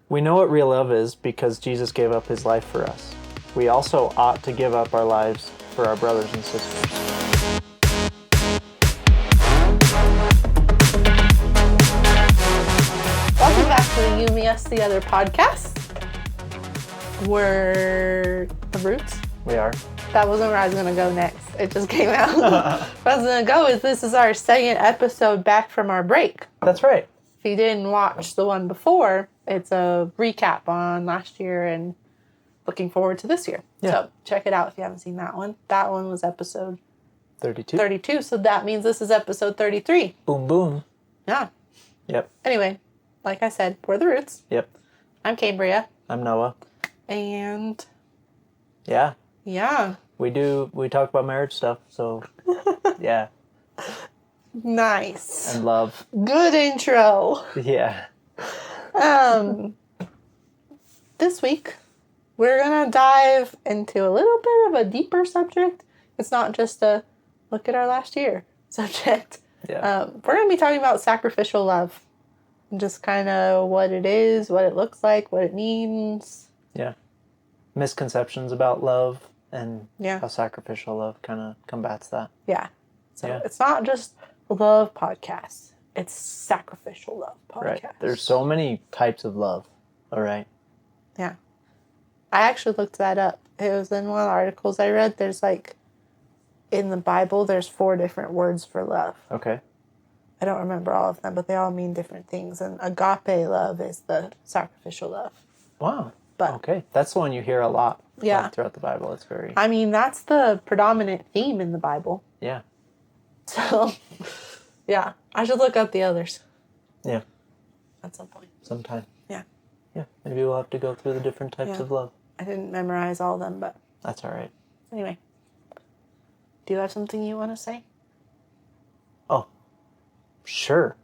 We know what real love is because Jesus gave up his life for us. We also ought to give up our lives for our brothers and sisters. Welcome back to the You, Me, Us, the Other podcast. We're the Roots. We are. That wasn't where I was going to go next. It just came out. Where I was going to go is this is our second episode back from our break. That's right. If you didn't watch the one before, it's a recap on last year and looking forward to this year. Yeah. So check it out if you haven't seen that one. That one was episode 32. So that means this is episode 33. Boom, boom. Yeah. Yep. Anyway, like I said, we're the Roots. Yep. I'm Cambria. I'm Noah. And Yeah. yeah. We talk about marriage stuff, so yeah. Nice. And love. Good intro. Yeah. This week, we're going to dive into a little bit of a deeper subject. It's not just a look at our last year subject. Yeah. We're going to be talking about sacrificial love. And just kind of what it is, what it looks like, what it means. Yeah. Misconceptions about love and Yeah. how sacrificial love kind of combats that. Yeah. So Yeah. it's not just love podcast. It's sacrificial love podcast. Right. There's so many types of love. All right. Yeah. I actually looked that up. It was in one of the articles I read. There's in the Bible, there's 4 different words for love. Okay. I don't remember all of them, but they all mean different things. And agape love is the sacrificial love. Wow. But Okay. That's the one you hear a lot Yeah. throughout the Bible. It's very... I mean, that's the predominant theme in the Bible. Yeah. So, yeah. I should look up the others Yeah. at some point. Sometime. Yeah. Yeah. Maybe we'll have to go through the different types Yeah. of love. I didn't memorize all of them, but That's all right. anyway. Do you have something you want to say? Oh, sure.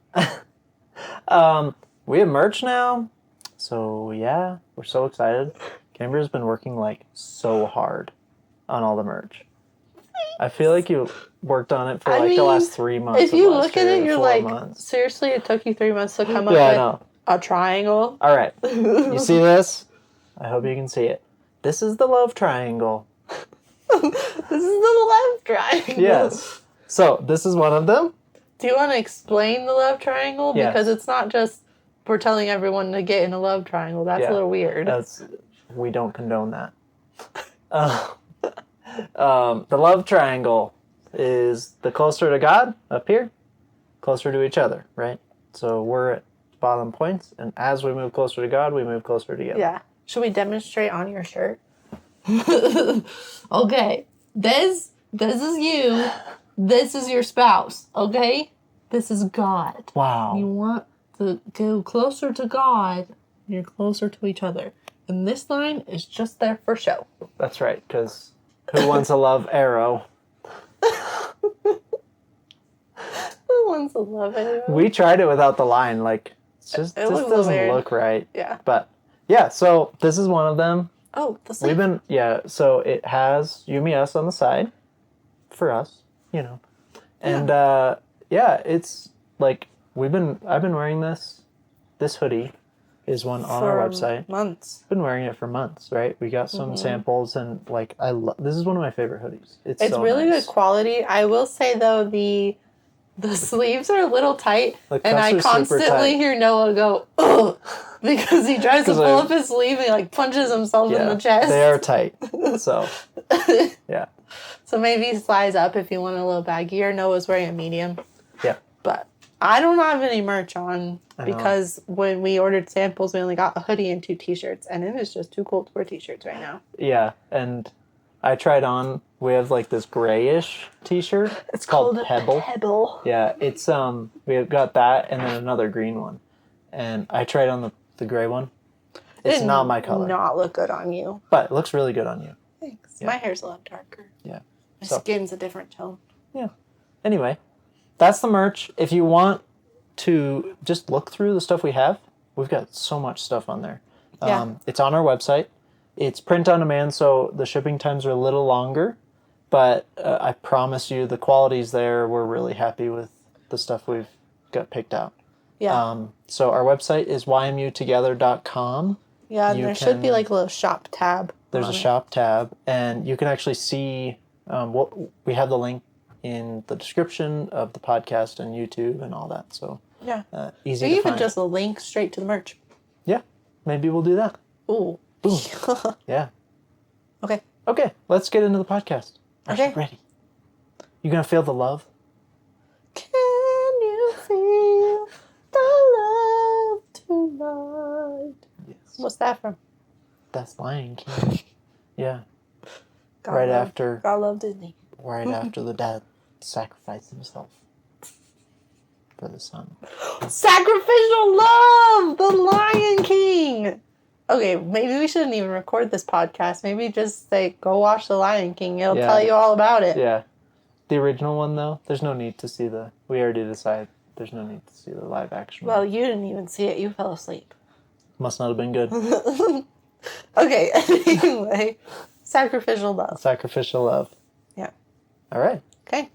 We have merch now. So, yeah, we're so excited. Cambria's been working, so hard on all the merch. I feel like you worked on it for, the last 3 months. If you of last look at year, it, you're 4 like, months. seriously, it took you 3 months to come up Yeah, I with know. a triangle? All right. You see this? I hope you can see it. This is the love triangle. This is the love triangle. Yes. So, this is one of them. Do you want to explain the love triangle? Yes. Because it's not just we're telling everyone to get in a love triangle. That's Yeah. a little weird. We don't condone that. The love triangle is the closer to God up here, closer to each other, right? So we're at bottom points, and as we move closer to God, we move closer together. Yeah. Should we demonstrate on your shirt? Okay. This is you. This is your spouse. Okay? This is God. Wow. You want to go closer to God, and you're closer to each other. And this line is just there for show. That's right, because who wants a love arrow? Who wants to love it? We tried it without the line. It just looks doesn't weird. look right. Yeah. But, yeah, so this is one of them. Oh, the sleeve. So it has You, Me, Us on the side for us, And it's I've been wearing this hoodie is one on our website. Months. Been wearing it for months, right? We got some samples and this is one of my favorite hoodies. It's so really nice. good quality. I will say though the sleeves are a little tight, The and I cuffs are super constantly tight. hear Noah go, ugh, because he tries to 'Cause pull up his sleeve and he punches himself in the chest. They are tight. So yeah. So maybe size up if you want a little baggier. Noah's wearing a medium. Yeah. But I don't have any merch on I know. because when we ordered samples, we only got a hoodie and 2 t-shirts, and it is just too cold to wear t-shirts right now. Yeah. And I tried on we have this grayish t-shirt. It's called Pebble. Pebble. Yeah, it's we've got that and then another green one. And I tried on the gray one. It's Did not my color. Not look good on you. But it looks really good on you. Thanks. Yeah. My hair's a lot darker. Yeah. My So- skin's a different tone. Yeah. Anyway, that's the merch. If you want to just look through the stuff we have, we've got so much stuff on there. Yeah. It's on our website. It's print on demand, so the shipping times are a little longer. But I promise you, the quality's there. We're really happy with the stuff we've got picked out. Yeah. So our website is ymtogether.com. Yeah, and You there should be can- like a little shop tab. There's a on it. shop tab, and you can actually see what we have the link in the description of the podcast and YouTube and all that. So Yeah. easy Or to even find. just a link straight to the merch. Yeah, maybe we'll do that. Ooh. Boom. Yeah. Okay. Okay, let's get into the podcast. Are Okay. you ready? You gonna feel the love? Can you feel the love tonight? Yes. What's that from? That's Lion King. Yeah. God Right love, after God love Disney. right after the dad sacrificed himself for the son. Sacrificial love! The Lion King! Okay, maybe we shouldn't even record this podcast. Maybe just say, go watch The Lion King. It'll Yeah. tell you all about it. Yeah. The original one though, there's no need to see we already decided there's no need to see the live action Well, one. you didn't even see it. You fell asleep. Must not have been good. Okay, anyway. Sacrificial love. Sacrificial love. Yeah. All right. Okay.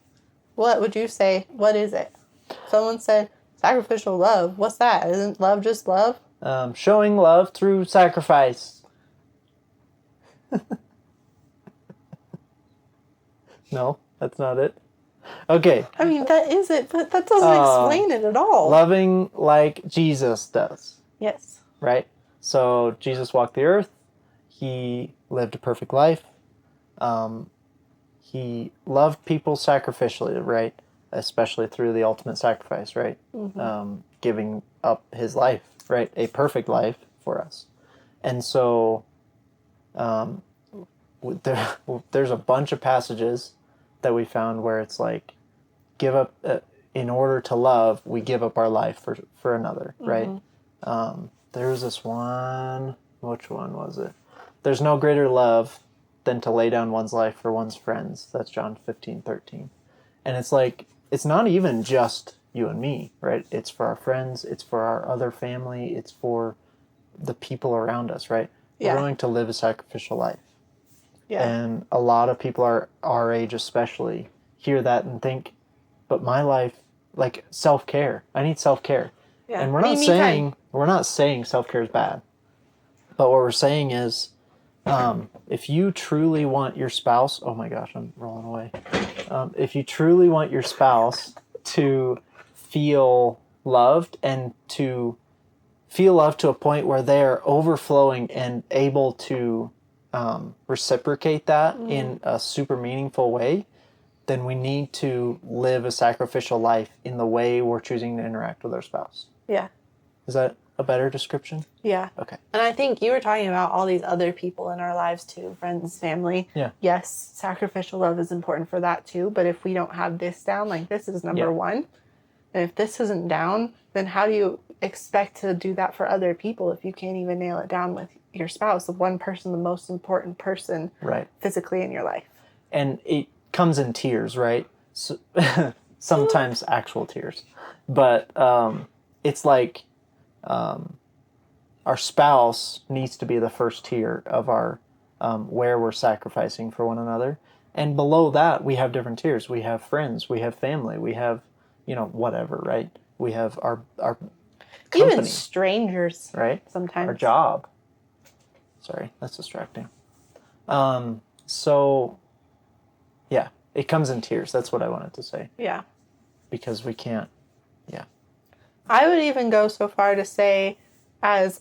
What would you say? What is it? Someone said, sacrificial love. What's that? Isn't love just love? Showing love through sacrifice. No, that's not it. Okay. I mean, that is it, but that doesn't explain it at all. Loving like Jesus does, Yes. right? So Jesus walked the earth. He lived a perfect life. He loved people sacrificially, right? Especially through the ultimate sacrifice, right? Giving up his life, right? A perfect life for us. And so there's a bunch of passages that we found where it's like, give up, in order to love, we give up our life for another, right? There was this one, which one was it? There's no greater love than to lay down one's life for one's friends. That's John 15:13. And it's like, it's not even just you and me, right? It's for our friends, it's for our other family, it's for the people around us, right? Yeah. We're going to live a sacrificial life. Yeah. And a lot of people our age especially hear that and think, but my life, like self-care, I need self-care. Yeah. And we're Me not time. saying self-care is bad. But what we're saying is, if you truly want your spouse, oh my gosh, I'm rolling away. If you truly want your spouse to feel loved and to feel loved to a point where they are overflowing and able to reciprocate that in a super meaningful way, then we need to live a sacrificial life in the way we're choosing to interact with our spouse. Yeah. Is that a better description? Yeah. Okay. And I think you were talking about all these other people in our lives too, friends, family. Yeah. Yes, sacrificial love is important for that too. But if we don't have this down, like this is number one, and if this isn't down, then how do you expect to do that for other people if you can't even nail it down with your spouse, the one person, the most important person Right. physically in your life? And it comes in tears, right? So, sometimes actual tears. But it's like our spouse needs to be the first tier of our where we're sacrificing for one another. And below that, we have different tiers. We have friends, we have family, we have, whatever, right? We have our company, Even strangers, right? sometimes. Our job. Sorry, that's distracting. So, yeah, it comes in tiers. That's what I wanted to say. Yeah. Because we can't, I would even go so far to say, as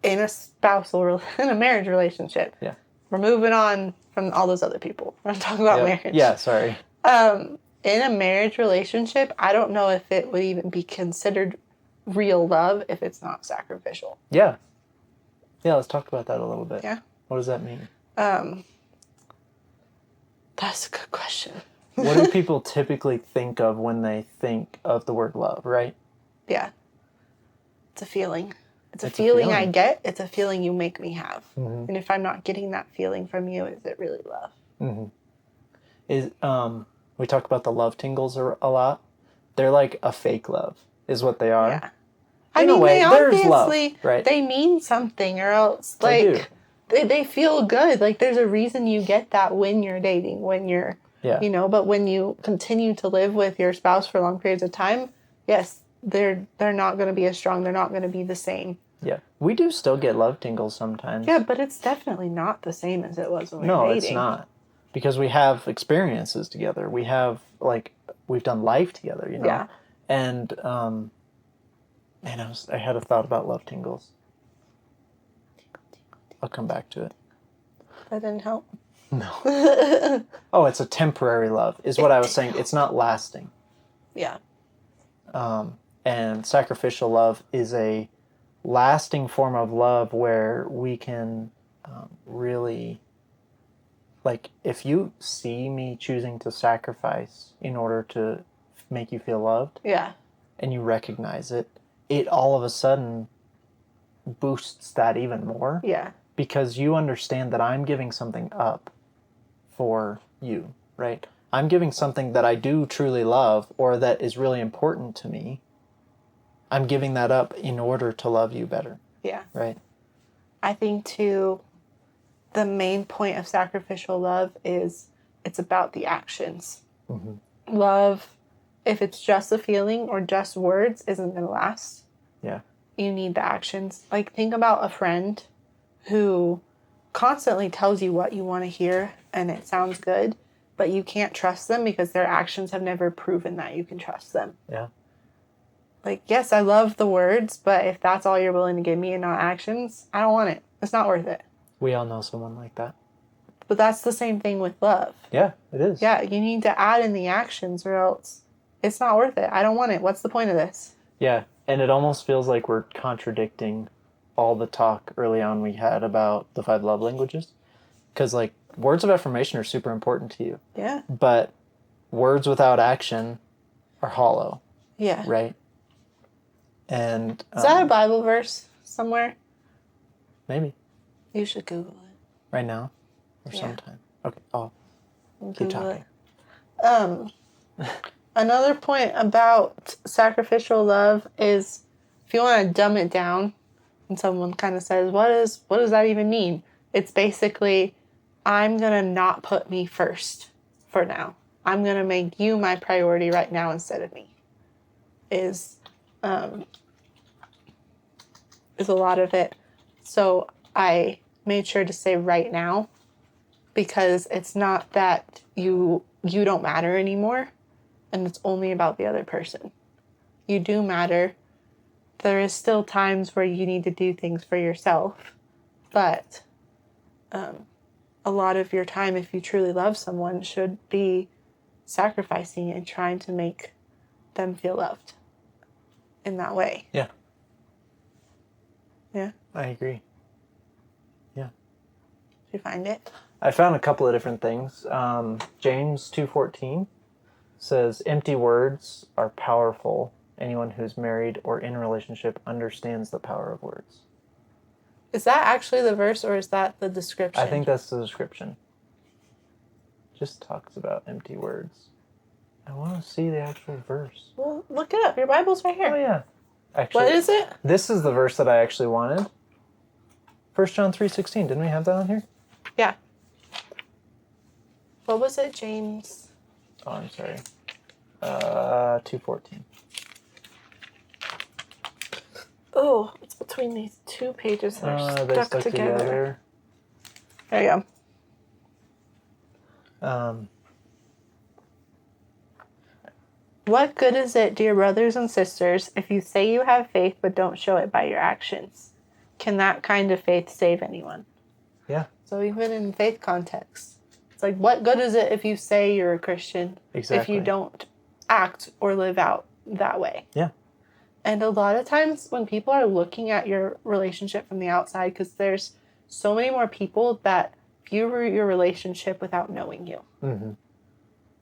in a marriage relationship. Yeah. We're moving on from all those other people. We're not talking about marriage. Yeah, sorry. In a marriage relationship, I don't know if it would even be considered real love if it's not sacrificial. Yeah. Yeah, let's talk about that a little bit. Yeah. What does that mean? That's a good question. What do people typically think of when they think of the word love, right? Yeah. It's a feeling. It's a It's a feeling I feeling. get. It's a feeling you make me have. Mhm. And if I'm not getting that feeling from you, is it really love? We talk about the love tingles a lot. They're like a fake love, is what they are. Yeah. I In a mean, way, they there's love, obviously, right? they mean something, or else, They like, they feel good. Like, there's a reason you get that when you're dating, when you're, Yeah. but when you continue to live with your spouse for long periods of time, yes, they're not going to be as strong. They're not going to be the same. Yeah. We do still get love tingles sometimes. Yeah, but it's definitely not the same as it was when we were No, dating. it's not. Because we have experiences together. We have, like, we've done life together, you know? Yeah. And, man, I had a thought about love tingles. I'll come back to it. That didn't help. No. Oh, it's a temporary love, is what I was saying. It's not lasting. Yeah. And sacrificial love is a lasting form of love where we can really, like, if you see me choosing to sacrifice in order to make you feel loved, Yeah. and you recognize it, it all of a sudden boosts that even more. Yeah. Because you understand that I'm giving something up for you, right? I'm giving something that I do truly love or that is really important to me. I'm giving that up in order to love you better, Yeah. right? I think, too, the main point of sacrificial love is it's about the actions. Mm-hmm. Love, if it's just a feeling or just words, isn't going to last. Yeah. You need the actions. Like, think about a friend who constantly tells you what you want to hear and it sounds good, but you can't trust them because their actions have never proven that you can trust them. Yeah. Like, yes, I love the words, but if that's all you're willing to give me and not actions, I don't want it. It's not worth it. We all know someone like that. But that's the same thing with love. Yeah, it is. Yeah, you need to add in the actions or else it's not worth it. I don't want it. What's the point of this? Yeah, and it almost feels like we're contradicting all the talk early on we had about the 5 love languages. Because, like, words of affirmation are super important to you. Yeah. But words without action are hollow, Yeah. right? And Is that a Bible verse somewhere? maybe You should Google it. right now or Yeah. sometime. Okay, I'll keep Google talking. it. Another point about sacrificial love is if you want to dumb it down and someone kind of says, what does that even mean? It's basically, I'm going to not put me first for now. I'm going to make you my priority right now instead of me. Is a lot of it. So I made sure to say right now because it's not that you don't matter anymore and it's only about the other person. You do matter. There is still times where you need to do things for yourself, but a lot of your time, if you truly love someone, should be sacrificing and trying to make them feel loved in that way. Yeah. Yeah. I agree. Yeah. Did you find it? I found a couple of different things. James 2:14 says, empty words are powerful. Anyone who's married or in a relationship understands the power of words. Is that actually the verse or is that the description? I think that's the description. Just talks about empty words. I want to see the actual verse. Well, look it up. Your Bible's right here. Oh, yeah. Actually, What is it? This is the verse that I actually wanted. 1 John 3:16. Didn't we have that on here? Yeah. What was it, James? Oh, I'm sorry. 2:14. Oh, it's between these two pages that are They stuck together. together. There you go. What good is it, dear brothers and sisters, if you say you have faith but don't show it by your actions? Can that kind of faith save anyone? Yeah. So even in faith context, it's like, what good is it if you say you're a Christian Exactly. if you don't act or live out that way? Yeah. And a lot of times when people are looking at your relationship from the outside, because there's so many more people that view your relationship without knowing you. Mm-hmm.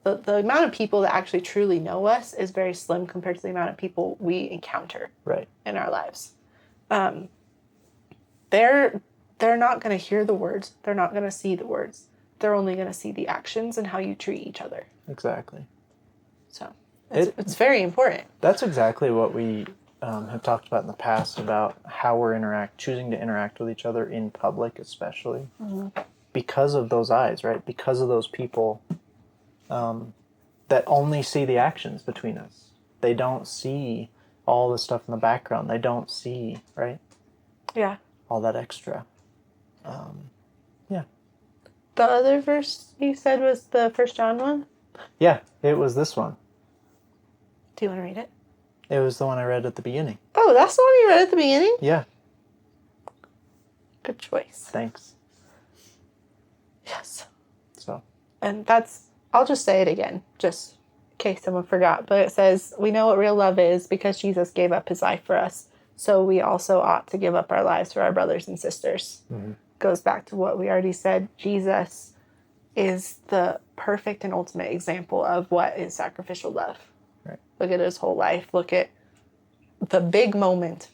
The amount of people that actually truly know us is very slim compared to the amount of people we encounter Right. in our lives. They're not going to hear the words. They're not going to see the words. They're only going to see the actions and how you treat each other. Exactly. So it's very important. That's exactly what we have talked about in the past about how we're choosing to interact with each other in public, especially because of those eyes, right? Because of those people that only see the actions between us. They don't see all the stuff in the background. They don't see, right? Yeah. All that extra. Yeah. The other verse you said was the First John one? Yeah, it was this one. Do you want to read it? It was the one I read at the beginning. Oh, that's the one you read at the beginning? Yeah. Good choice. Thanks. Yes. So. And I'll just say it again, just in case someone forgot. But it says, we know what real love is because Jesus gave up his life for us. So we also ought to give up our lives for our brothers and sisters. Mm-hmm. Goes back to what we already said. Jesus is the perfect and ultimate example of what is sacrificial love. Right. Look at his whole life. Look at the big moment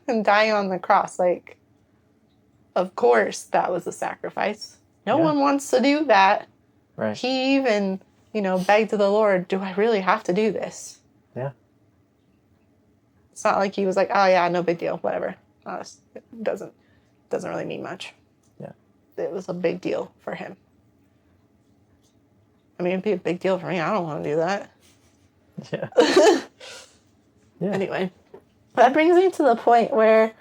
and dying on the cross. Like, of course, that was a sacrifice. No one wants to do that. Right. He even, begged to the Lord, do I really have to do this? Yeah. It's not like he was like, oh yeah, no big deal, whatever. It doesn't really mean much. Yeah. It was a big deal for him. I mean, it'd be a big deal for me. I don't want to do that. Yeah. Yeah. Anyway, that brings me to the point where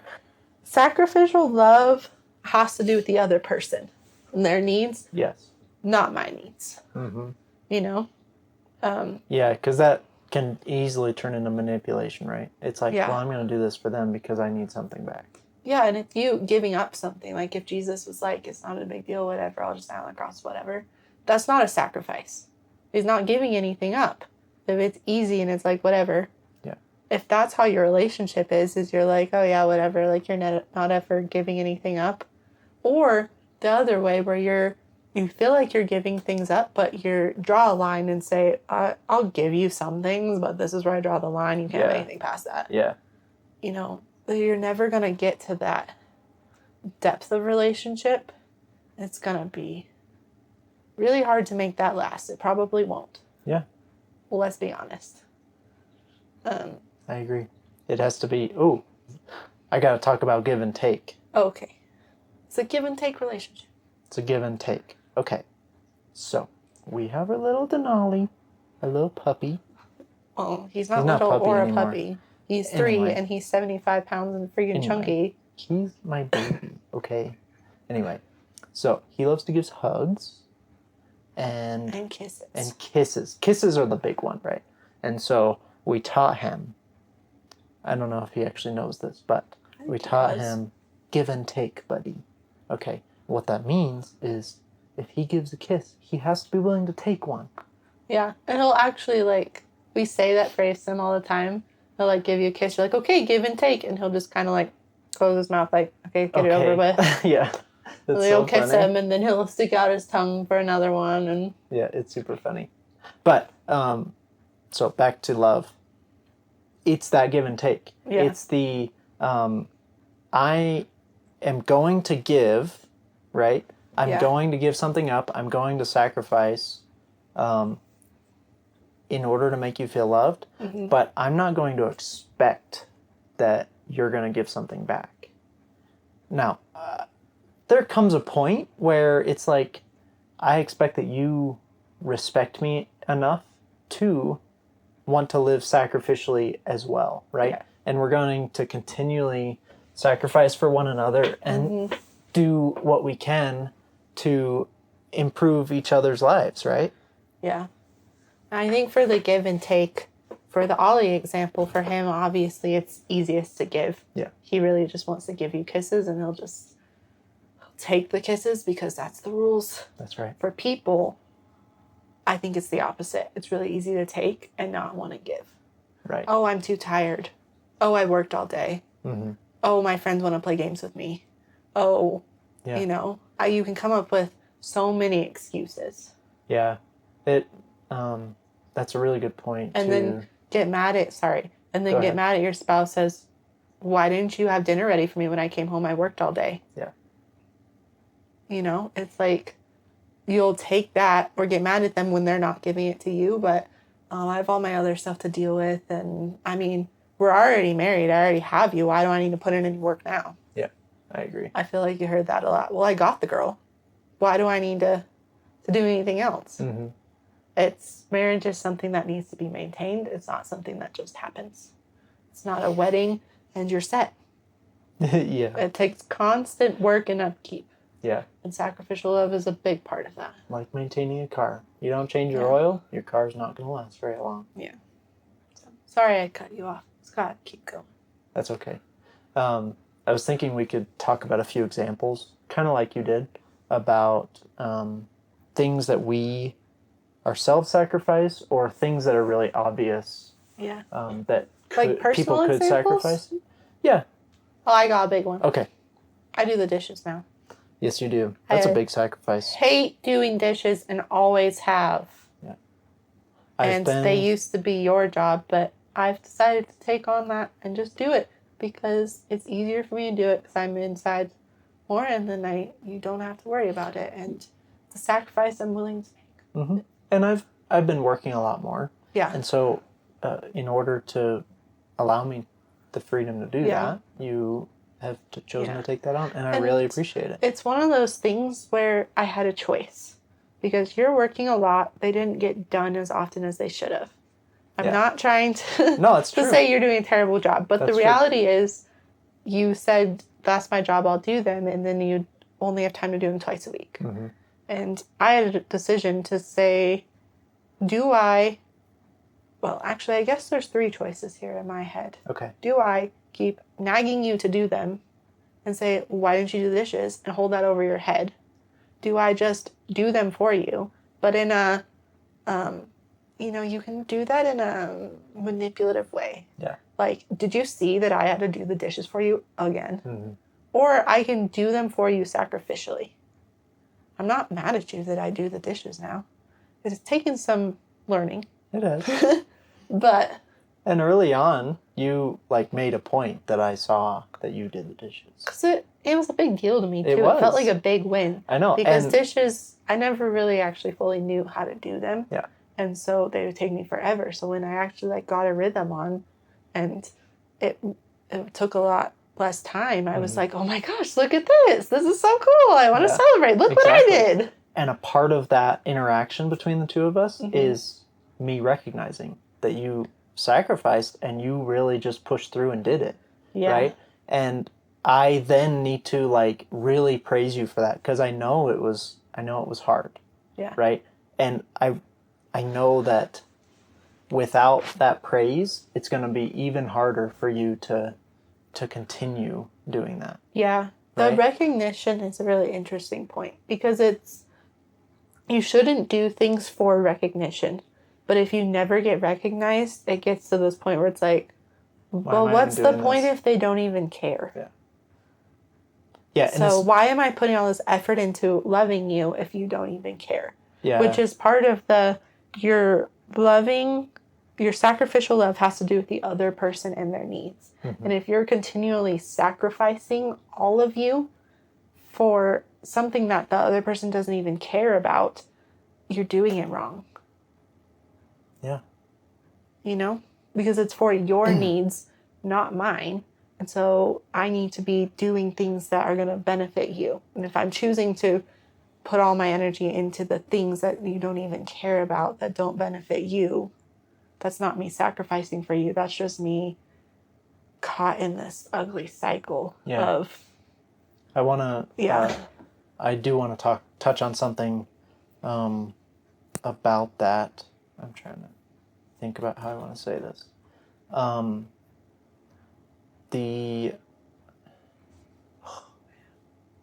sacrificial love has to do with the other person and their needs, Yes. not my needs. Mm-hmm. Yeah, because that can easily turn into manipulation, right? It's like, Yeah. well, I'm going to do this for them because I need something back. Yeah, and if you giving up something, like if Jesus was like, it's not a big deal, whatever, I'll just die on the cross, whatever, that's not a sacrifice. He's not giving anything up. If it's easy and it's like, whatever. Yeah. If that's how your relationship is you're like, oh yeah, whatever, like you're not ever giving anything up. Or the other way where you feel like you're giving things up, but you draw a line and say, I'll give you some things, but this is where I draw the line. You can't have anything past that. Yeah. You're never going to get to that depth of relationship. It's going to be really hard to make that last. It probably won't. Yeah. Well, let's be honest. I agree. It has to be, I got to talk about give and take. Okay. It's a give and take relationship. It's a give and take. Okay. So, we have a little Denali, a little puppy. Well, he's not little puppy or anymore. a puppy. He's 3 Anyway. and he's 75 pounds and freaking chunky. He's my baby, okay? Anyway, so he loves to give hugs and kisses. And kisses. Kisses are the big one, right? And so we taught him, I don't know if he actually knows this, but we taught him give and take, buddy. Okay, what that means is if he gives a kiss, he has to be willing to take one. Yeah, and he'll actually, we say that phrase to him all the time. He'll, give you a kiss. You're like, okay, give and take. And he'll just kind of, close his mouth, okay, get it over with. Yeah. And then you'll kiss him, and then he'll stick out his tongue for another one. And yeah, it's super funny. But, so back to love. It's that give and take. Yeah. It's the, I am going to give, right? I'm going to give something up. I'm going to sacrifice in order to make you feel loved. Mm-hmm. But I'm not going to expect that you're going to give something back. Now, there comes a point where it's like, I expect that you respect me enough to want to live sacrificially as well, right? Yeah. And we're going to continually sacrifice for one another and do what we can to improve each other's lives, right? yeah. I think for the give and take, for the Ollie example, for him, obviously it's easiest to give. Yeah. He really just wants to give you kisses, and he'll take the kisses because that's the rules. That's right. For people, I think it's the opposite. It's really easy to take and not want to give. Right. Oh, I'm too tired. Oh, I worked all day. Mm-hmm. Oh, my friends want to play games with me. Oh, Yeah. You can come up with so many excuses. Yeah. That's a really good point. And then get mad at your spouse says, why didn't you have dinner ready for me when I came home? I worked all day. Yeah. It's like you'll take that or get mad at them when they're not giving it to you. But I have all my other stuff to deal with. And I mean, we're already married. I already have you. Why do I need to put in any work now? Yeah, I agree. I feel like you heard that a lot. Well, I got the girl. Why do I need to do anything else? Mm-hmm. Marriage is something that needs to be maintained. It's not something that just happens. It's not a wedding and you're set. Yeah. It takes constant work and upkeep. Yeah. And sacrificial love is a big part of that. Like maintaining a car. You don't change your Yeah. oil, your car's not going to last very long. Yeah. So, sorry I cut you off. Scott, keep going. That's okay. I was thinking we could talk about a few examples, kind of like you did, about things that we ourselves sacrifice or things that are really obvious Yeah. that Like personal people could examples? sacrifice. Yeah. Oh, I got a big one. Okay. I do the dishes now. Yes, you do. That's I a big sacrifice. Hate doing dishes and always have. Yeah. They used to be your job, but I've decided to take on that and just do it because it's easier for me to do it because I'm inside more, and then you don't have to worry about it, and it's a sacrifice I'm willing to make. Mm-hmm. And I've been working a lot more, Yeah. and so in order to allow me the freedom to do that, you have chosen to take that on, and I really appreciate it. It's one of those things where I had a choice because you're working a lot. They didn't get done as often as they should have. I'm not trying to, no, it's to true. say you're doing a terrible job, but That's the reality is you said, that's my job, I'll do them, and then you only have time to do them twice a week. Mm-hmm. And I had a decision to say, well, actually, I guess there's 3 choices here in my head. Okay. Do I keep nagging you to do them and say, why didn't you do the dishes, and hold that over your head? Do I just do them for you, but in a, you can do that in a manipulative way. Yeah. Like, did you see that I had to do the dishes for you again? Mm-hmm. Or I can do them for you sacrificially. I'm not mad at you that I do the dishes now. It's taken some learning. It has. But... And early on, you made a point that I saw that you did the dishes. Because it was a big deal to me, too. It was. It felt like a big win. I know. Because dishes, I never really actually fully knew how to do them. Yeah. And so they would take me forever. So when I actually got a rhythm on, and it took a lot less time, I was like, oh my gosh, look at this. This is so cool. I want to celebrate. Look what I did. And a part of that interaction between the two of us is me recognizing that you sacrificed and you really just pushed through and did it. Yeah. Right? And I then need to really praise you for that because I know it was hard. Yeah. Right? And I know that without that praise, it's going to be even harder for you to continue doing that. Yeah. Right? The recognition is a really interesting point because you shouldn't do things for recognition. But if you never get recognized, it gets to this point where it's like, well, what's the point if they don't even care? Yeah. Yeah. So why am I putting all this effort into loving you if you don't even care? Yeah. Which is part of your sacrificial love has to do with the other person and their needs. Mm-hmm. And if you're continually sacrificing all of you for something that the other person doesn't even care about, you're doing it wrong. Yeah. Because it's for your needs, not mine. And so I need to be doing things that are going to benefit you. And if I'm choosing to put all my energy into the things that you don't even care about, that don't benefit you, that's not me sacrificing for you. That's just me caught in this ugly cycle of... I want to... Yeah. I do want to touch on something about that. I'm trying to think about how I want to say this.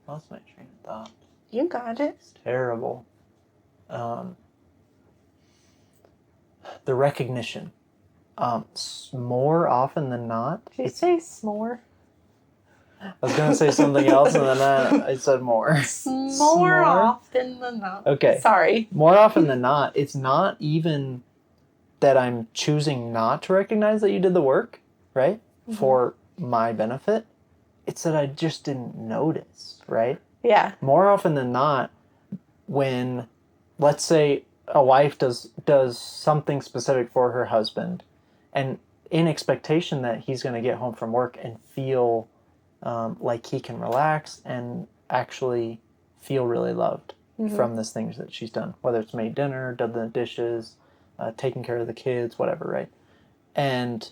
Lost my train of thought. You got it. It's terrible. The recognition. More often than not. Did you say s'more? I was going to say something else and then I said more. More often than not. Okay. Sorry. More often than not, it's not even that I'm choosing not to recognize that you did the work, right? Mm-hmm. For my benefit. It's that I just didn't notice, right? Yeah. More often than not, when, let's say, a wife does something specific for her husband, and in expectation that he's going to get home from work and feel like he can relax and actually feel really loved from this things that she's done, whether it's made dinner, done the dishes, taking care of the kids, whatever, right? And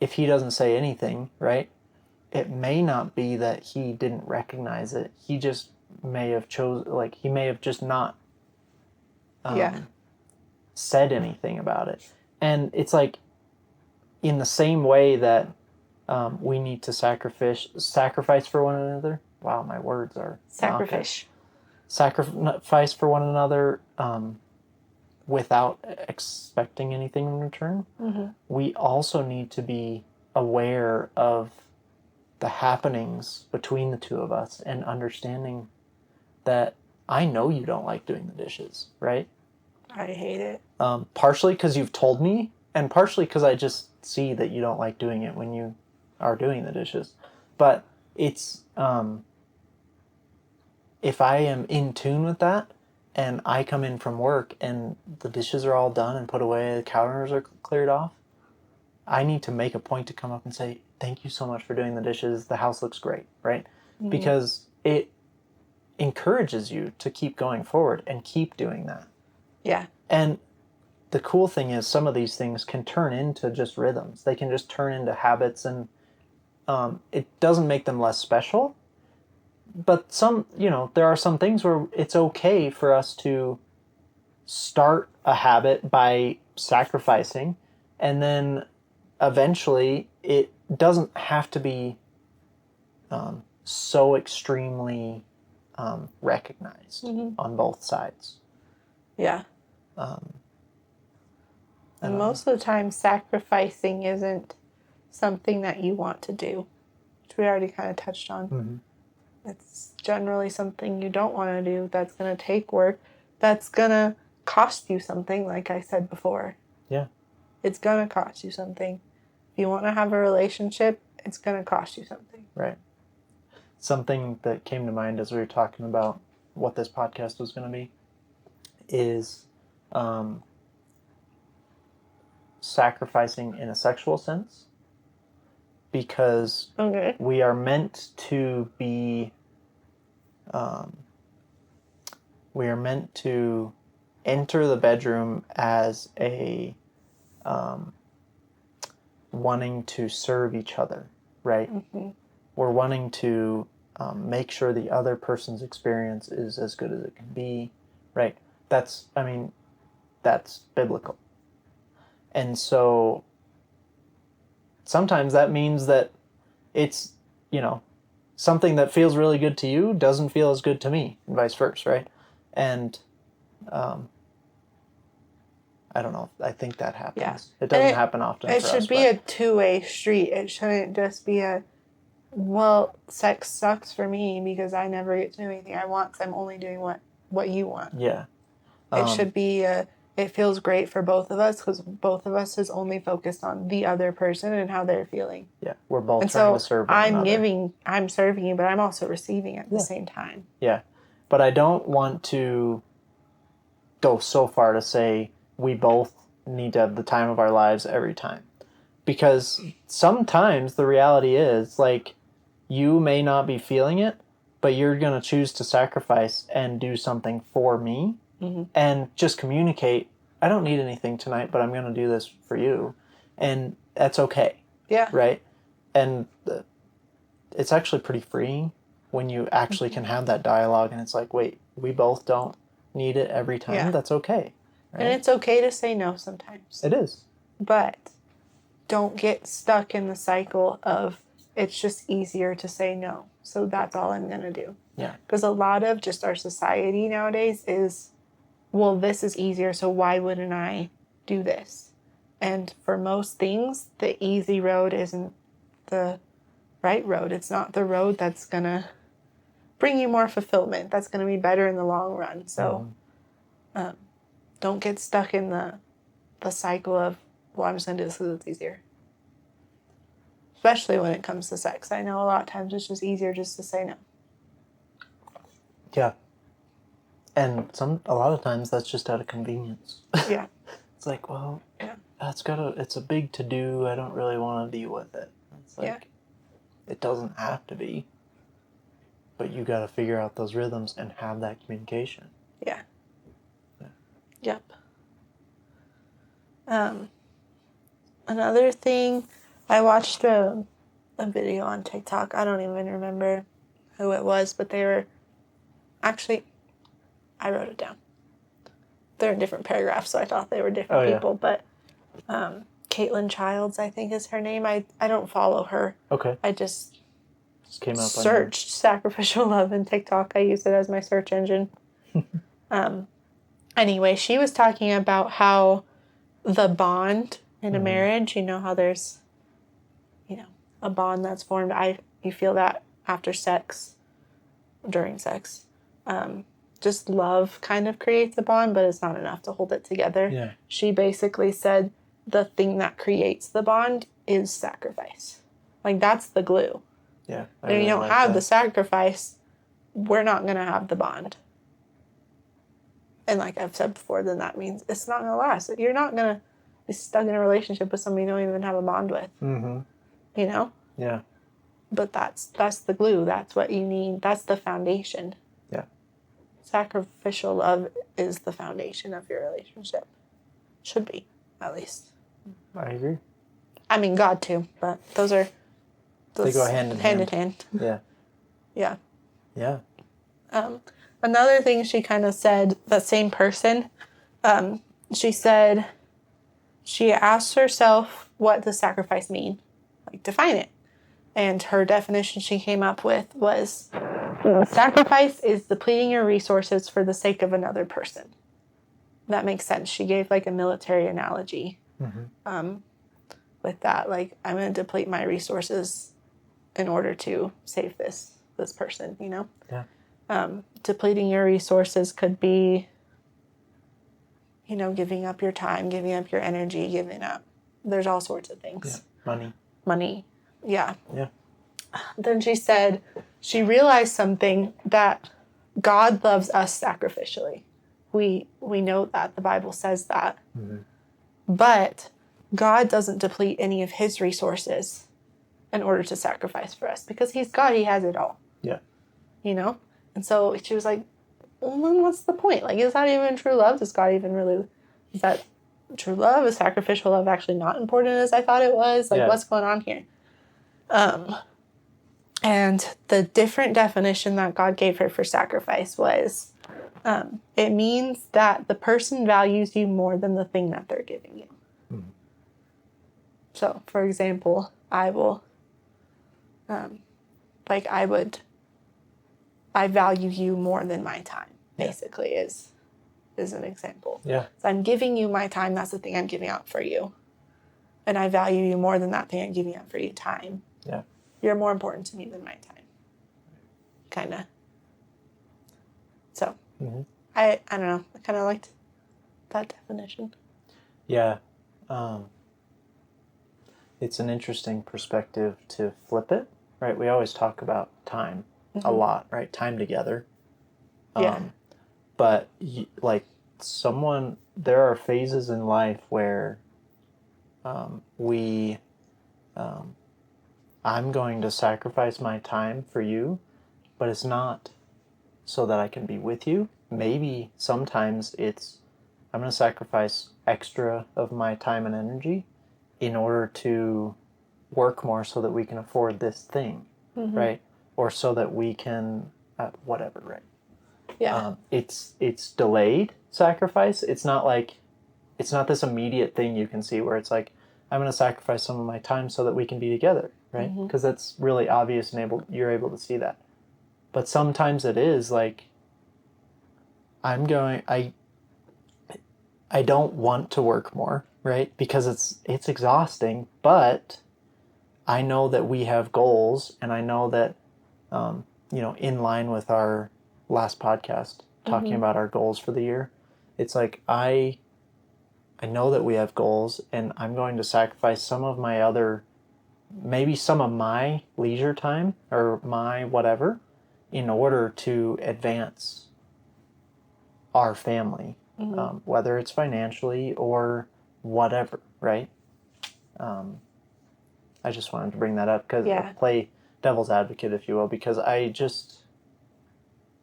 if he doesn't say anything, right, it may not be that he didn't recognize it. He just may have he may have just not said anything about it. And it's like, in the same way that we need to sacrifice for one another. Wow, my words are Sacrifice. Sacrifice for one another without expecting anything in return. Mm-hmm. We also need to be aware of the happenings between the two of us and understanding that I know you don't like doing the dishes, right? I hate it. Partially because you've told me, and partially because I just see that you don't like doing it when you are doing the dishes. But it's, if I am in tune with that, and I come in from work and the dishes are all done and put away, the counters are cleared off, I need to make a point to come up and say, thank you so much for doing the dishes. The house looks great, right? Mm-hmm. Because it encourages you to keep going forward and keep doing that. Yeah. And the cool thing is some of these things can turn into just rhythms. They can just turn into habits, and it doesn't make them less special. But there are some things where it's okay for us to start a habit by sacrificing, and then eventually it doesn't have to be so extremely recognized on both sides. Yeah. And most of the time, sacrificing isn't something that you want to do, which we already kind of touched on. Mm-hmm. It's generally something you don't want to do, that's going to take work, that's going to cost you something, like I said before. Yeah. It's going to cost you something. If you want to have a relationship, it's going to cost you something. Right. Something that came to mind as we were talking about what this podcast was going to be is sacrificing in a sexual sense, because we are meant to be we are meant to enter the bedroom as a wanting to serve each other, right? Mm-hmm. We're wanting to make sure the other person's experience is as good as it can be, right? That's biblical. And so sometimes that means that it's, something that feels really good to you doesn't feel as good to me, and vice versa, right? And I don't know. I think that happens. Yeah. It doesn't happen often. It should be a two-way street. It shouldn't just be sex sucks for me because I never get to do anything I want, so I'm only doing what you want. Yeah. It should be it feels great for both of us because both of us is only focused on the other person and how they're feeling. Yeah, we're both trying to serve one another. I'm serving you, but I'm also receiving at the same time. Yeah, but I don't want to go so far to say we both need to have the time of our lives every time. Because sometimes the reality is, you may not be feeling it, but you're going to choose to sacrifice and do something for me. Mm-hmm. And just communicate, I don't need anything tonight, but I'm going to do this for you. And that's okay. Yeah. Right? And it's actually pretty freeing when you actually can have that dialogue and it's like, wait, we both don't need it every time. Yeah. That's okay. Right? And it's okay to say no sometimes. It is. But don't get stuck in the cycle of it's just easier to say no. So that's all I'm going to do. Yeah. Because a lot of just our society nowadays is, well, this is easier, so why wouldn't I do this? And for most things, the easy road isn't the right road. It's not the road that's going to bring you more fulfillment. That's going to be better in the long run. So don't get stuck in the cycle of, well, I'm just going to do this because it's easier. Especially when it comes to sex. I know a lot of times it's just easier just to say no. Yeah. And a lot of times that's just out of convenience. Yeah. It's like, well, it's a big to-do. I don't really want to deal with it. It's like, it doesn't have to be. But you got to figure out those rhythms and have that communication. Yeah. Yep. Another thing I watched a video on TikTok. I don't even remember who it was, but they were actually, I wrote it down. They're in different paragraphs, so I thought they were different people. But Caitlin Childs, I think is her name. I don't follow her. Okay. I just came up searched sacrificial love in TikTok. I use it as my search engine. Anyway, she was talking about how the bond in a marriage, you know, how there's, you know, a bond that's formed. You feel that after sex, during sex. Just love kind of creates a bond, but it's not enough to hold it together. Yeah. She basically said the thing that creates the bond is sacrifice. Like, that's the glue. Yeah. If you don't have the sacrifice, we're not going to have the bond. And like I've said before, then that means it's not going to last. You're not going to be stuck in a relationship with somebody you don't even have a bond with. Mm-hmm. You know? Yeah. But that's the glue. That's what you need. That's the foundation. Yeah. Sacrificial love is the foundation of your relationship. Should be, at least. I agree. I mean, God too, but those they go hand in hand. Hand in hand. Yeah. Yeah. Yeah. Another thing she kind of said, that same person, she said she asked herself, what does sacrifice mean? Like, define it. And her definition she came up with was, sacrifice is depleting your resources for the sake of another person. That makes sense. She gave like a military analogy with that. Like, I'm going to deplete my resources in order to save this person, you know? Yeah. Depleting your resources could be, you know, giving up your time, giving up your energy, giving up. There's all sorts of things. Yeah. Money. Yeah. Yeah. Then she said she realized something, that God loves us sacrificially. We know that. The Bible says that. Mm-hmm. But God doesn't deplete any of his resources in order to sacrifice for us, because he's God. He has it all. Yeah. You know? And so she was like, well, then what's the point? Like, is that even true love? Does God even really, is that true love? Is sacrificial love actually not important as I thought it was? Like, what's going on here? And the different definition that God gave her for sacrifice was, it means that the person values you more than the thing that they're giving you. Mm-hmm. So, for example, I value you more than my time, basically, is an example. Yeah. So I'm giving you my time. That's the thing I'm giving out for you. And I value you more than that thing I'm giving out for you, time. Yeah. You're more important to me than my time. Kind of. So, I don't know. I kind of liked that definition. Yeah. It's an interesting perspective to flip it, right? We always talk about time a lot, right? Time together. But like there are phases in life where I'm going to sacrifice my time for you, but it's not so that I can be with you. Maybe sometimes it's I'm going to sacrifice extra of my time and energy in order to work more so that we can afford this thing, right? Or so that we can, whatever, right? Yeah. It's delayed sacrifice. It's not this immediate thing you can see where it's like, I'm going to sacrifice some of my time so that we can be together, right? Because that's really obvious and you're able to see that. But sometimes it is like, I don't want to work more, right? Because it's exhausting, but I know that we have goals, and I know that, in line with our last podcast, talking about our goals for the year, it's like, I know that we have goals, and I'm going to sacrifice some of my leisure time or my whatever in order to advance our family, whether it's financially or whatever, right? I just wanted to bring that up because play devil's advocate, if you will, because I don't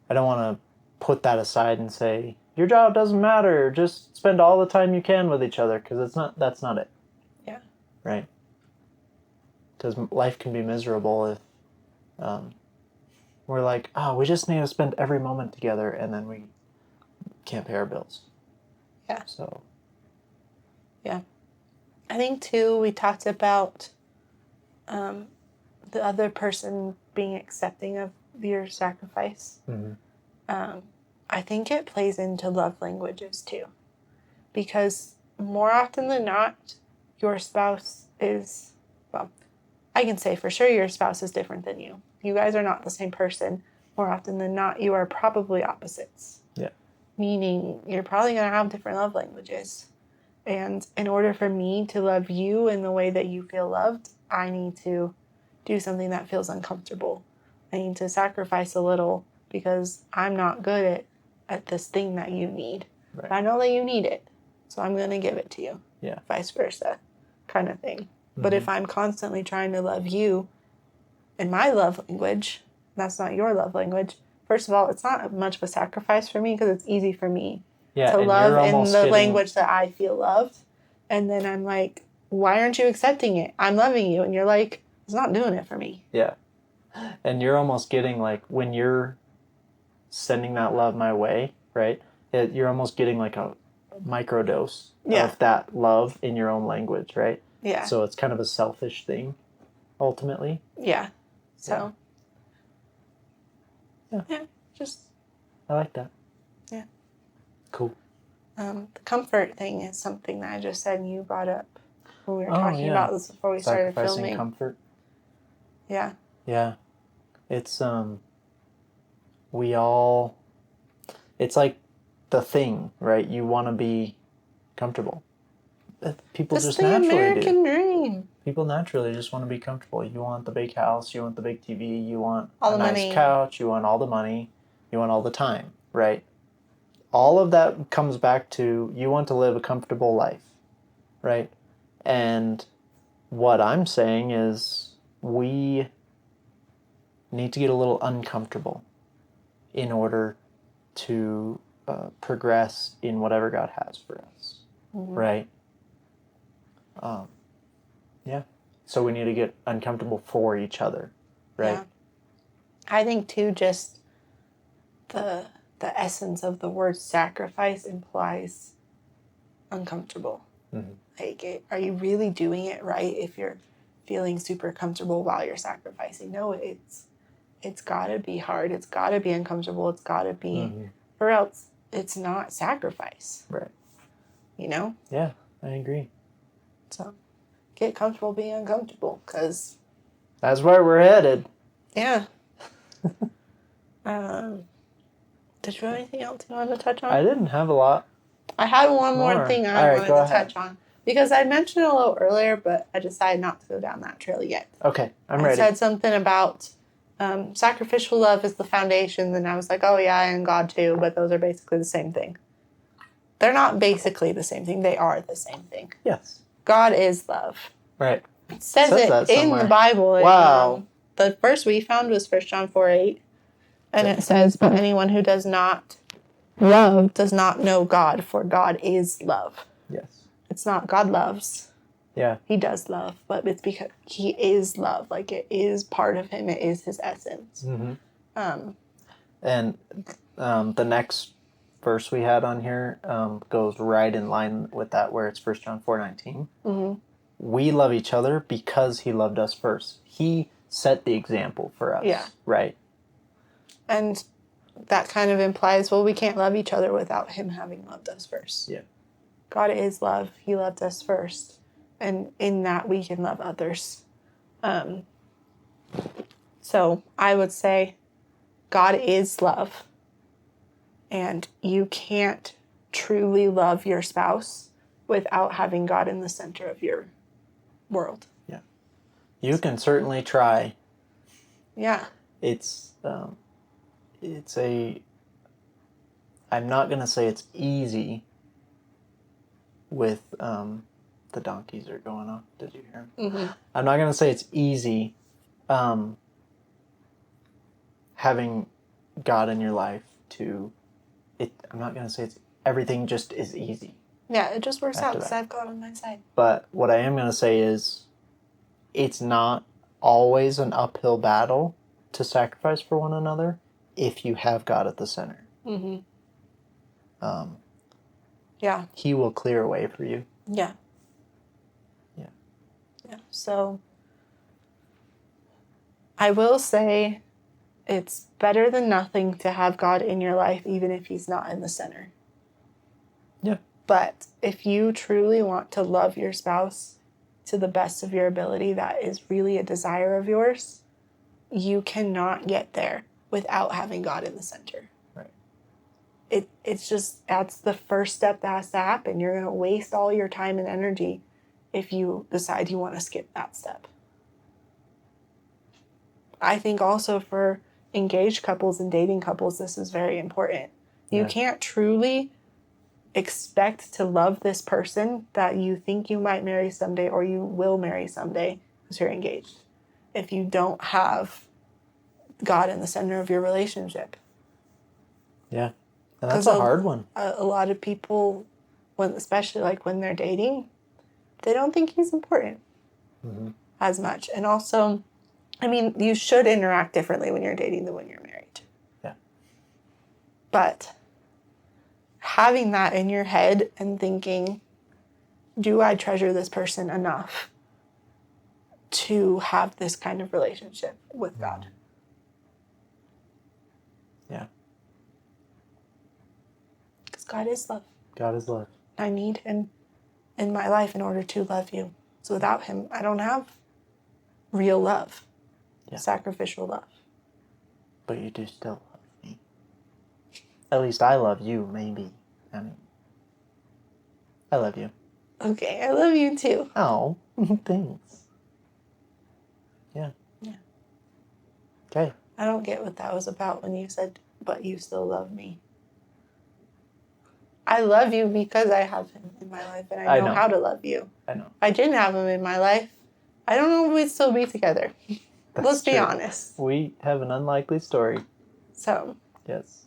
want to put that aside and say, your job doesn't matter, just spend all the time you can with each other, because that's not it. Yeah. Right? because life can be miserable if we're like, oh, we just need to spend every moment together, and then we can't pay our bills. Yeah. So. Yeah. I think, too, we talked about the other person being accepting of your sacrifice. Mm-hmm. I think it plays into love languages, too. Because more often than not, your spouse is, well, I can say for sure your spouse is different than you. You guys are not the same person. More often than not, you are probably opposites. Yeah. Meaning you're probably going to have different love languages. And in order for me to love you in the way that you feel loved, I need to do something that feels uncomfortable. I need to sacrifice a little because I'm not good at this thing that you need. Right. But I know that you need it, so I'm going to give it to you. Yeah. Vice versa kind of thing. Mm-hmm. But if I'm constantly trying to love you in my love language, that's not your love language. First of all, it's not much of a sacrifice for me because it's easy for me to love in the language that I feel loved. And then I'm like, why aren't you accepting it? I'm loving you. And you're like, it's not doing it for me. Yeah. And you're almost getting like, when you're sending that love my way, right? You're almost getting like a microdose of that love in your own language, right? Yeah. So it's kind of a selfish thing, ultimately. Yeah. So. Yeah. Just. I like that. Yeah. Cool. The comfort thing is something that I just said and you brought up when we were talking about this before we started filming. Comfort. Yeah. Yeah. It's, we all, it's like the thing, right? You want to be comfortable. People just naturally do. It's the American dream. People naturally just want to be comfortable. You want the big house, you want the big TV, you want all a nice couch, you want all the money, you want all the time, right? All of that comes back to you want to live a comfortable life, right? And what I'm saying is we need to get a little uncomfortable in order to progress in whatever God has for us, right? Yeah. So we need to get uncomfortable for each other, right? Yeah. I think, too, just the essence of the word sacrifice implies uncomfortable. Mm-hmm. Like, are you really doing it right if you're feeling super comfortable while you're sacrificing? No, it's got to be hard. It's got to be uncomfortable. It's got to be, or else it's not sacrifice. Right. You know? Yeah, I agree. So, get comfortable being uncomfortable, because that's where we're headed. Yeah. Did you have anything else you wanted to touch on? I didn't have a lot. I had one more thing I wanted to touch on. Because I mentioned it a little earlier, but I decided not to go down that trail yet. Okay, I'm ready. I said something about sacrificial love is the foundation, and I was like, oh yeah, and God too, but those are basically the same thing. They're not basically the same thing. They are the same thing. Yes. God is love. Right. It says it in the Bible. Wow. The verse we found was 1 John 4:8. And it says, but anyone who does not love does not know God, for God is love. Yes. It's not God loves. Yeah. He does love, but it's because he is love. Like, it is part of him. It is his essence. Mm-hmm. And the next verse we had on here goes right in line with that, where it's 1 John 4:19. Mm-hmm. We love each other because he loved us first. He set the example for us. Yeah. Right. And that kind of implies, well, we can't love each other without him having loved us first. Yeah. God is love. He loved us first. And in that, we can love others. So I would say God is love. And you can't truly love your spouse without having God in the center of your world. Yeah. You can certainly try. Yeah. I'm not going to say it's easy with, the donkeys are going off. Did you hear them? Mm-hmm. I'm not going to say it's easy, having God in your life I'm not going to say everything just is easy. Yeah, it just works out because I've God on my side. But what I am going to say is it's not always an uphill battle to sacrifice for one another if you have God at the center. Mm-hmm. Um, Yeah. He will clear a way for you. Yeah. Yeah. Yeah. So I will say it's better than nothing to have God in your life, even if he's not in the center. Yeah. But if you truly want to love your spouse to the best of your ability, that is really a desire of yours, you cannot get there without having God in the center. Right. It's just, that's the first step that has to happen. You're going to waste all your time and energy if you decide you want to skip that step. I think also for engaged couples and dating couples, this is very important. You can't truly expect to love this person that you think you might marry someday or you will marry someday because you're engaged if you don't have God in the center of your relationship. Yeah. And that's a hard one. A lot of people, especially like when they're dating, they don't think he's important as much. And also, I mean, you should interact differently when you're dating than when you're married. Yeah. But having that in your head and thinking, do I treasure this person enough to have this kind of relationship with God? Yeah. Because God is love. God is love. I need him in my life in order to love you. So without him, I don't have real love, sacrificial love. But you do still love me. At least I love you, maybe. I mean, I love you. Okay, I love you too. Oh, thanks. Yeah. Yeah. Okay. I don't get what that was about when you said, but you still love me. I love you because I have him in my life and I know how to love you. I know. If I didn't have him in my life, I don't know if we'd still be together. Let's be true. honest. We have an unlikely story. So. Yes.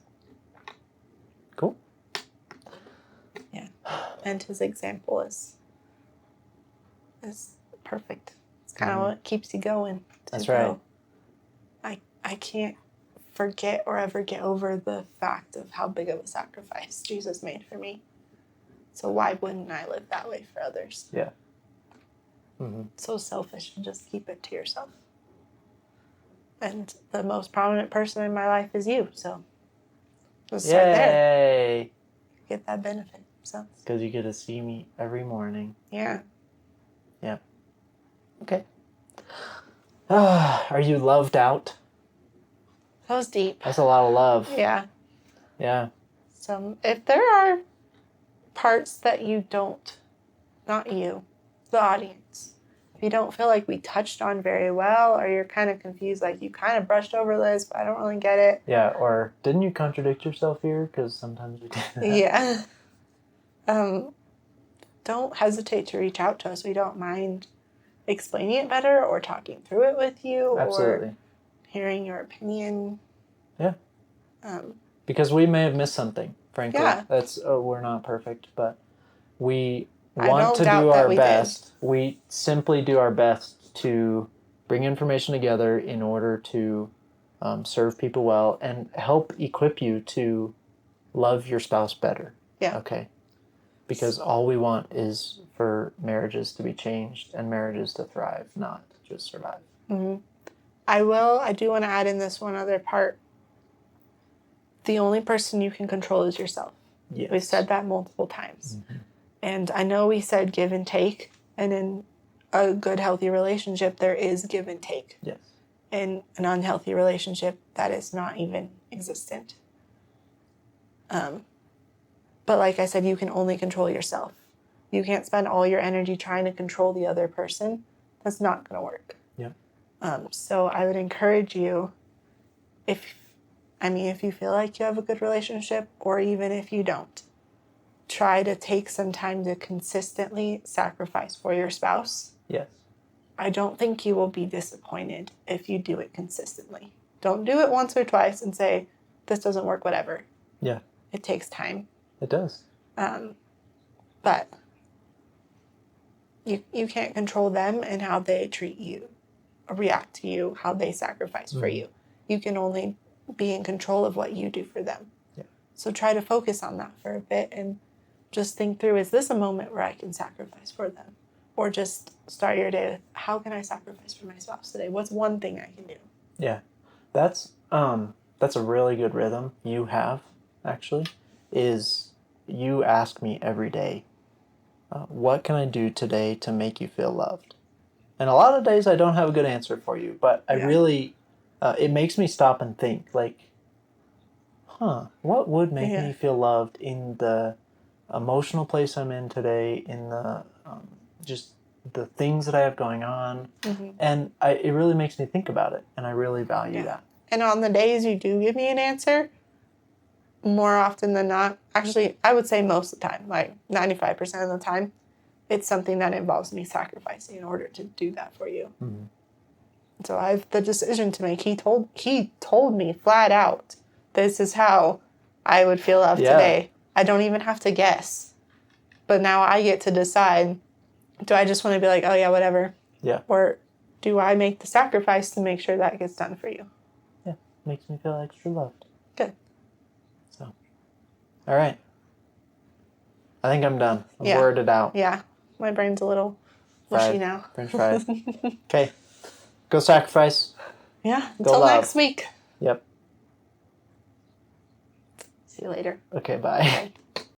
Cool. Yeah. And his example is perfect. It's kind of what keeps you going. That's right. I can't forget or ever get over the fact of how big of a sacrifice Jesus made for me. So why wouldn't I live that way for others? Yeah. So selfish and just keep it to yourself. And the most prominent person in my life is you. So let's start there. Yay! Get that benefit. So. Because you get to see me every morning. Yeah. Yeah. Okay. Are you loved out? That was deep. That's a lot of love. Yeah. Yeah. So if there are parts that you don't, not you, the audience, if you don't feel like we touched on very well, or you're kind of confused, like you kind of brushed over this, but I don't really get it. Yeah, or didn't you contradict yourself here? Because sometimes we do that. Yeah. Don't hesitate to reach out to us. We don't mind explaining it better or talking through it with you. Absolutely. Or hearing your opinion. Yeah. Because we may have missed something, frankly. Yeah. We're not perfect, but we want to do our best. We simply do our best to bring information together in order to serve people well and help equip you to love your spouse better. Yeah. Okay. Because all we want is for marriages to be changed and marriages to thrive, not just survive. Mm-hmm. I do want to add in this one other part. The only person you can control is yourself. Yes. We've said that multiple times. And I know we said give and take, and in a good, healthy relationship, there is give and take. Yes. In an unhealthy relationship, that is not even existent. But like I said, you can only control yourself. You can't spend all your energy trying to control the other person. That's not going to work. Yeah. So I would encourage you, if you feel like you have a good relationship, or even if you don't, try to take some time to consistently sacrifice for your spouse. Yes. I don't think you will be disappointed if you do it consistently. Don't do it once or twice and say, this doesn't work, whatever. Yeah. It takes time. It does. But you can't control them and how they treat you. react to you, how they sacrifice for you. You can only be in control of what you do for them. Yeah. So try to focus on that for a bit and just think through, is this a moment where I can sacrifice for them? Or just start your day with, how can I sacrifice for my spouse today? What's one thing I can do? Yeah. That's a really good rhythm you have, actually, is you ask me every day, what can I do today to make you feel loved? And a lot of days I don't have a good answer for you, but I really, it makes me stop and think, like, what would make me feel loved in the emotional place I'm in today, in the just the things that I have going on, and it really makes me think about it, and I really value that. And on the days you do give me an answer, more often than not, actually, I would say most of the time, like 95% of the time, it's something that involves me sacrificing in order to do that for you. So I have the decision to make. He told me flat out, this is how I would feel loved today. I don't even have to guess. But now I get to decide, do I just want to be like, oh yeah, whatever? Yeah. Or do I make the sacrifice to make sure that gets done for you? Yeah, makes me feel extra loved. Good. So, all right. I think I'm done. I'm worded out. Yeah. My brain's a little mushy now. French fries. Okay. Go sacrifice. Yeah. Until next week. Yep. See you later. Okay, bye. Bye.